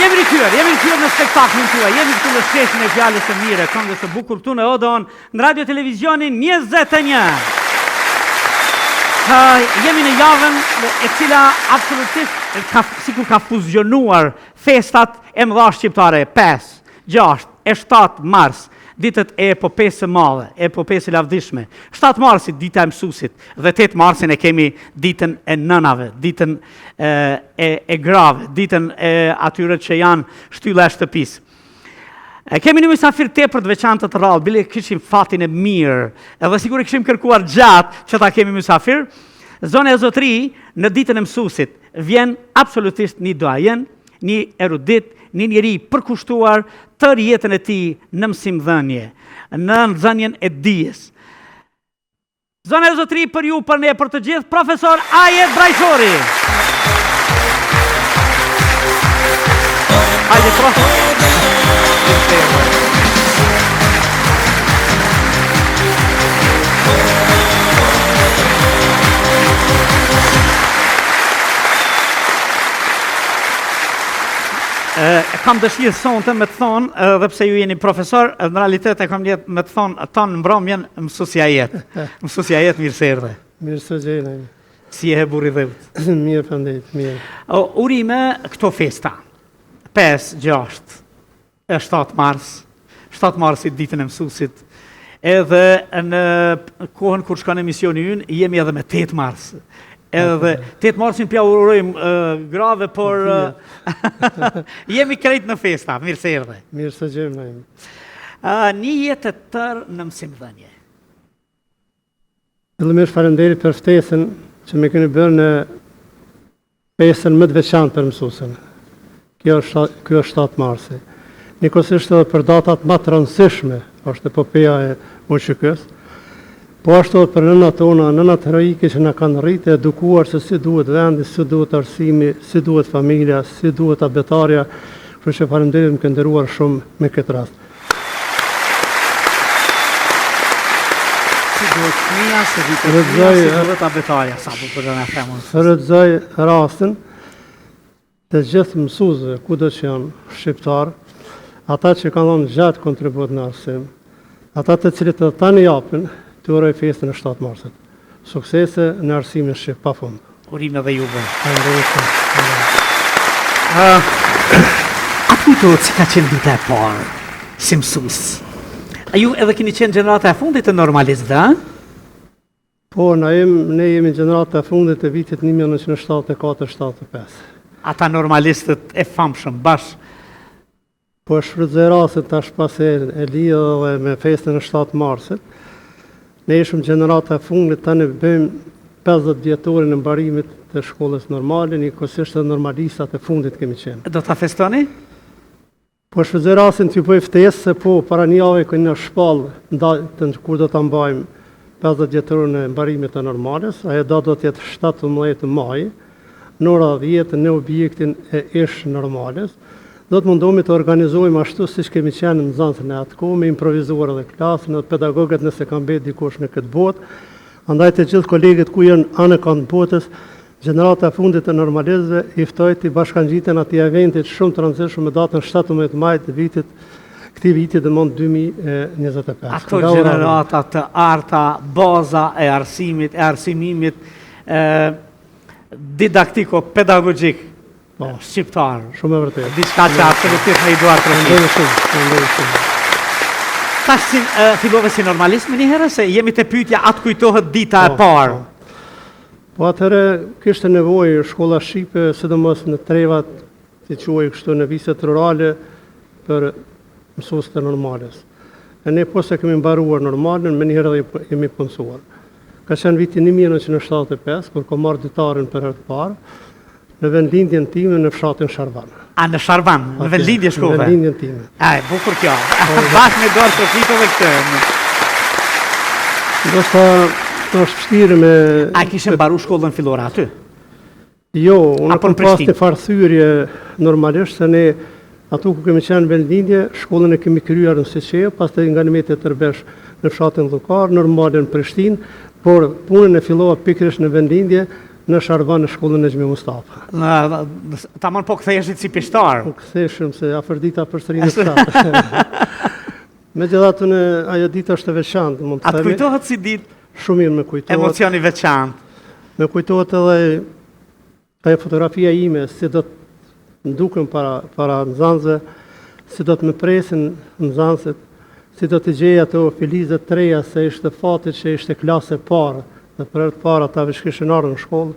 Jemi rikthyer në spektaklin tuaj, jemi këtu në sheshin e fjalës së mire, këngës së bukur këtu në Odon, në Radio Televizionin 21. Jemi në javën e cila absolutisht sikur ka fuzionuar festat e mëdha shqiptare, 5, 6 e 7 mars. Ditët e epopesë së madhe, epopesë e lavdishme. 7 marsit dita e mësuesit dhe 8 marsin e kemi ditën e nënave, ditën e grave, ditën e atyre që janë shtylla e shtëpisë. Kemi një mysafir tepër të veçantë të rrallë, bile kishim fatin e mirë, edhe sigur e kishim kërkuar gjatë që ta kemi mysafir. Zone e Zotri, në ditën e mësuesit, vjen absolutisht një doajen, një erudit, një njeri përkushtuar tërë jetën e tij në mësimdhënie, në nxënien e dijes. Zona e Zotri për ju, për ne, për të gjithë, profesor Ajet Brajçori. Hajde, profesor. Kam dëshirë sonte me të thonë, dhe pse ju jeni profesor, në realitet e kam jetë me të thonë, tonë mbrëmjen mësuesja jetë. Mësuesja jetë, mirë se erdhe. Mirë se gjena. Si e burri dheut? Mirë faleminderit, mirë. Urime këto festa. 5, 6, 7 mars. 7 marsit ditën e mësuesit. Edhe në kohën kur shkon emisioni ynë, jemi edhe me 8 mars. Edhe 8 marsin pja urojmë grave, por jemi krejt në festa, mirë se erdhe. Mirë se gjena. Një jetë të tërë në mësimdhënie. Fillimisht faleminderit për ftesën që më keni bërë në festën më të veçantë për mësuesin. Ky është 7 marsi. Nikosisht edhe për datat më të rëndësishme, është epopeja e UÇK-s. Po ashtu për nënat tona, nënat heroike që na kanë rritë e edukuar se si duhet vendi, si duhet arsimi, si duhet familja, si duhet abetarja, kështu që faleminderit më ke nderuar shumë me këtë rast. Si duhet fëmia, si duhet abetarja, sa po për në themun. Rëdzoj rastin të gjithë mësuesve, kudo që janë shqiptar, ata që kanë dhënë gjatë kontribut në arsim, ata të cilët edhe tani japin, të uroj festën e 7 marsit. Suksese në arsimin shqip pafund. Urime dhe juve. A kujtohet si ka qenë dita e parë, si mësues? A ju edhe keni qenë gjenerata e fundit të normalistë, da? Po, ne jemi gjenerata e fundit të vitit 1974-75. Ata normalistët e famshëm bashkë. Po, shfrytëzoj rastin tash pas e lidhë me festën e 7 marsit. Ne ishëm gjenerata e fundit, tani bëjmë 50 vjetorin e mbarimit të shkollës normale, njëkohësisht edhe normalistat e fundit kemi qenë. Do ta festoni? Po shfrytëzoj rastin t'ju bëj ftesë se po para një javë kemi në shpallë kur do ta mbajmë 50 vjetorin e mbarimit të normales, ajo datë do të jetë 17 maj, në ora 10 në objektin e ish normales. Do të mundohemi të organizojmë ashtu siç kemi qenë në nxënësën e atë kohë, me improvizuar edhe klasën, edhe pedagogët nëse kanë mbetë dikush në këtë botë. Andaj të gjithë kolegët ku janë anë kanë botës, gjenerata e fundit të normalizëve i ftoj të bashkangjiten atij eventit shumë të rëndësishëm me datën 17 maj të këtij viti dhe mund 2025. Ato gjenerata të arta, baza e arsimimit didaktiko-pedagogjik shqiptar. Shumë e vërtetë. Diçka që absolutisht me i duar të rëndësishme. Tash fillove si normalist më njëherë, se jemi të pyetja atë kujtohet dita e parë. Po atëherë kishte nevojë shkolla shqipe, sidomos në trevat, si quhej kështu në viset rurale, për mësues të normales. E ne po se kemi mbaruar normalen, më njëherë dhe jemi punësuar. Ka qenë viti 1975, kur kom marrë ditarin për herë të parë, në vendlindjen time në fshatin Sharvan. A, në Sharvan, në vendlindje shkove? Në vendlindjen time. Aj, bukur kjo. Bashkë me dorë të fitove këtë. Ndoshta është vështirë me... A kishe mbaru shkollën fillore aty? Jo, unë kam pas të farthyrje normalisht, se ne ato ku kemi qenë vendlindje, shkollën e kemi kryer në Seqejo, pastaj nga Nimeti e Tërbesh në fshatin Llokar, normalen në Prishtinë, por punën e fillova pikërisht në vendlindje në Sharban në shkollën e Xhami Mustafa. Tamam po ktheheshit si pishtar. Po ktheheshim se afër dita përsëri në fshat. Megjithatë ajo ditë është e veçantë, mund të Atë themi. kujtohet si ditë Shumë mirë më kujtohet. emocioni veçantë. Me kujtohet edhe ajo fotografia ime, si do të nduken para nxënësve, si do të më presin nxënësit, si do të gjej ato filizet të reja se ishte fati që ishte klasë e parë, dhe për herë të parë ata veç kishin ardhur në shkollë.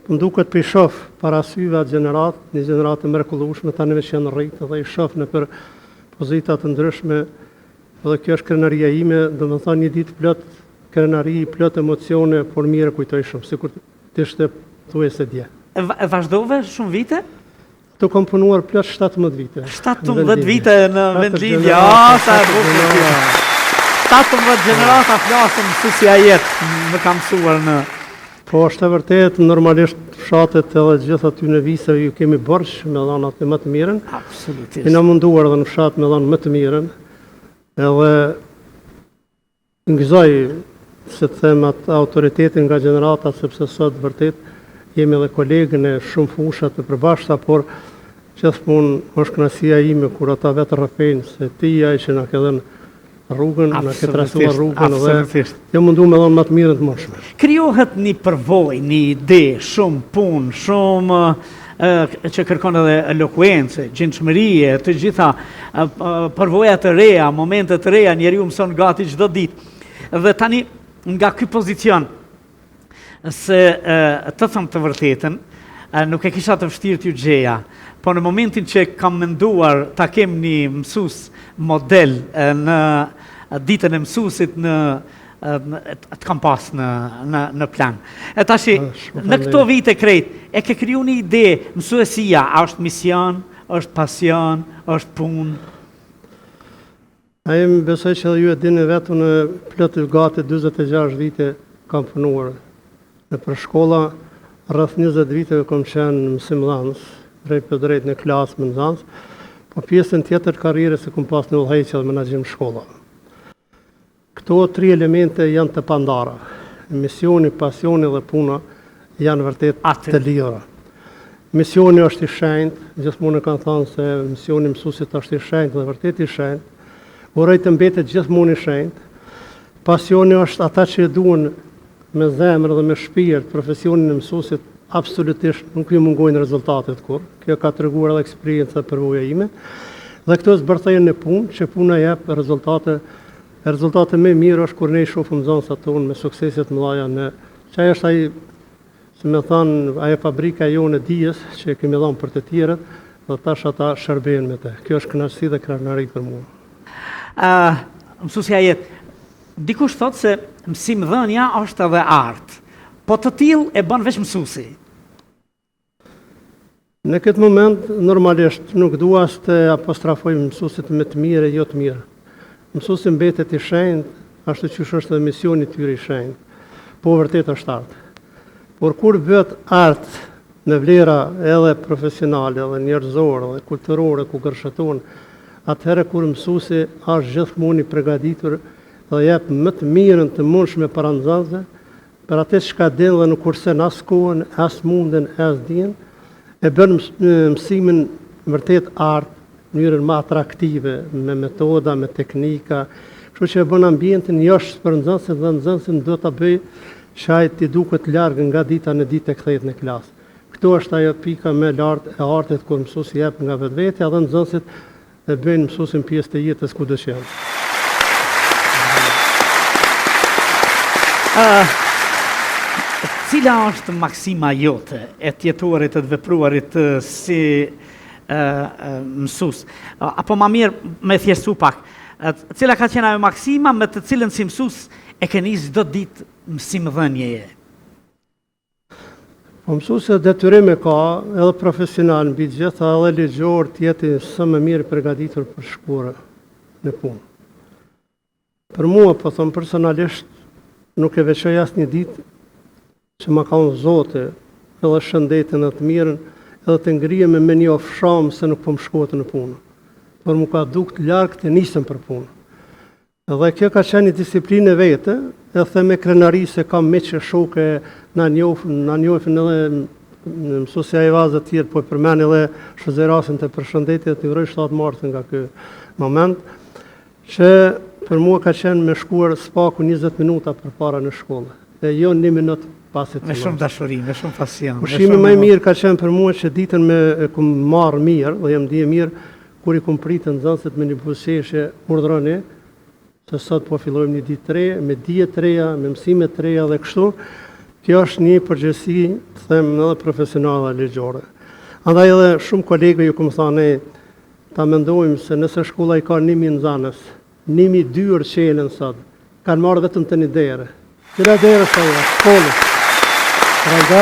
Më duket për i shoh para syve atë gjenerat, një gjenerat e mrekullueshme, tani veç janë rritë dhe i shoh në për pozita të ndryshme, dhe kjo është krenaria ime, do të thonë një ditë plot krenari, plot emocione, por mirë kujtoj shumë, sikur të ishte thuajse dje. E vazhdove shumë vite? Të kam punuar plot 17 vite. 17 vite në vendlidhje. Sa e bukur. 17 gjenerata flasëm mësuesja jetë, më ka mësuar në... Po, është e vërtet, normalisht fshatet edhe gjithë aty në vise ju kemi borç me dhënat e më të mirën. Absolutisht. Kena munduar edhe në fshat me dhënë më të mirën. Edhe ngëzoj se të them atë autoritetin nga gjenerata, sepse sot vërtet jemi edhe kolegën e shumë fushat të përbashkëta, por gjithmonë është kënaqësia ime kur ata vetë rrëfejnë se ti ai që na ke dhënë rrugën, na ke trasuar rrugën dhe jo mundu me dhënë më të mirën të mundshme. Krijohet një përvojë, një ide, shumë punë, shumë që kërkon edhe elokuencë, gjendshmërie, të gjitha përvoja të reja, momente të reja, njeriu mëson gati çdo ditë. Dhe tani nga ky pozicion se të them të vërtetën, nuk e kisha të vështirë t'ju gjeja, po në momentin që kam menduar ta kem një mësues model në ditën e mësuesit të kam pas në plan. E tashi, në këto vite krejt, e ke kriju një ide, mësuesia, a është mision, është pasion, është punë? A jemi besoj që dhe ju e dini vetë në plot gati 26 vite kam punuar. Në për shkolla, rreth 20 viteve kam qenë mësim dhënës, drejt për drejt në klasë më nxënës, po pjesën tjetër karrierës e kam pas në udhëheqje dhe menaxhim shkolla. Këto 3 elemente janë të pandara. Misioni, pasioni dhe puna janë vërtet të lidhura. Misioni është i shenjtë, gjithmonë kanë thënë se misioni mësuesit është i shenjtë dhe vërtet i shenjtë. Uroj të mbetet gjithmonë i shenjtë. Pasioni është ata që e duan me zemër dhe me shpirt profesionin e mësuesit, absolutisht nuk ju mungojnë rezultatet kur. Kjo ka treguar edhe eksperjenca përvoja ime. Dhe këto zbërthejnë në punë, që puna jep rezultate më mirë është kur ne i shohim nxënësat tonë me sukseset mëdha në çaj është ai, si më thon, ajo fabrika jonë e dijes që kemi dhënë për të tjerët, dhe tash ata shërbejnë me të. Kjo është kënaqësi dhe krenari për mua. Mësuesja jetë, dikush thot se mësimdhënia është edhe art, po të tillë e bën veç mësuesi. Në këtë moment, normalisht, nuk dua të apostrofoj mësuesit me të mirë e jo të mirë. Mësuesi mbetet i shenjtë, ashtu që është edhe misioni i tyre i shenjtë. Po vërtet është art. Por kur bëhet art në vlera edhe profesionale, edhe njerëzore, edhe kulturore, ku gërsheton, atëherë kur mësuesi është gjithmonë i përgatitur dhe jep më të mirën të mundshme para nxënësve, për atë çka din dhe nuk kursen as kohën, as mundën, as dijen, e bën mësimin vërtet art, në mënyrën më atraktive, me metoda, me teknika, kështu që e bën ambientin jashtë për nxënësin dhe nxënësin do ta bëj çaj të duket larg nga dita në ditë të kthehet në klasë. Këtu është ajo pika më e lartë e artit kur mësuesi jep nga vetvetja dhe nxënësit e bëjnë mësuesin pjesë të jetës kudo që janë. Cila është maksima jote e të jetuarit e të vepruarit si mësues? Apo më mirë me thjeshtu pak, cila ka qenë ajo maksima me të cilën si mësues e keni çdo ditë mësimdhënjeje? Po mësuesi detyrim e ka edhe profesional mbi gjitha edhe ligjor të jetë sa më mirë përgatitur për shkollë në punë. Për mua, po them personalisht, nuk e veçoj asnjë ditë që ma ka unë Zote edhe shëndetin e të mirën edhe të ngrihem me një ofsham se nuk po më shkohet në punë. Por mu ka dukt larg të nisem për punë. Dhe kjo ka qenë një disiplinë vete, e the me krenari se kam meqë shoke na njofin edhe në mësusja e vazë të tjerë, po e përmeni edhe shëzerasin të përshëndetje të uroj 7 martën nga kjo moment, që për mua ka qenë me shkuar spaku 20 minuta për para në shkollë, e jo 1 minutë pasit të Me shumë dashuri, me shumë pasion. Ushqimi më i mirë ka qenë për mua që ditën me kum marrë mirë, dhe jam dije mirë, kur i kum pritë nxënësit me një buzëqeshje urdhroni, se sot po fillojmë një ditë re, me dije të reja, me mësime të reja dhe kështu. Kjo është një përgjegjësi, të them, edhe profesionale ligjore. Andaj edhe shumë kolegë ju kum thënë, ta mendojmë se nëse shkolla i ka 1000 nxënës, 1200 qelen sot, kanë marrë vetëm të një derë. Cila derë është ajo? Shkollës.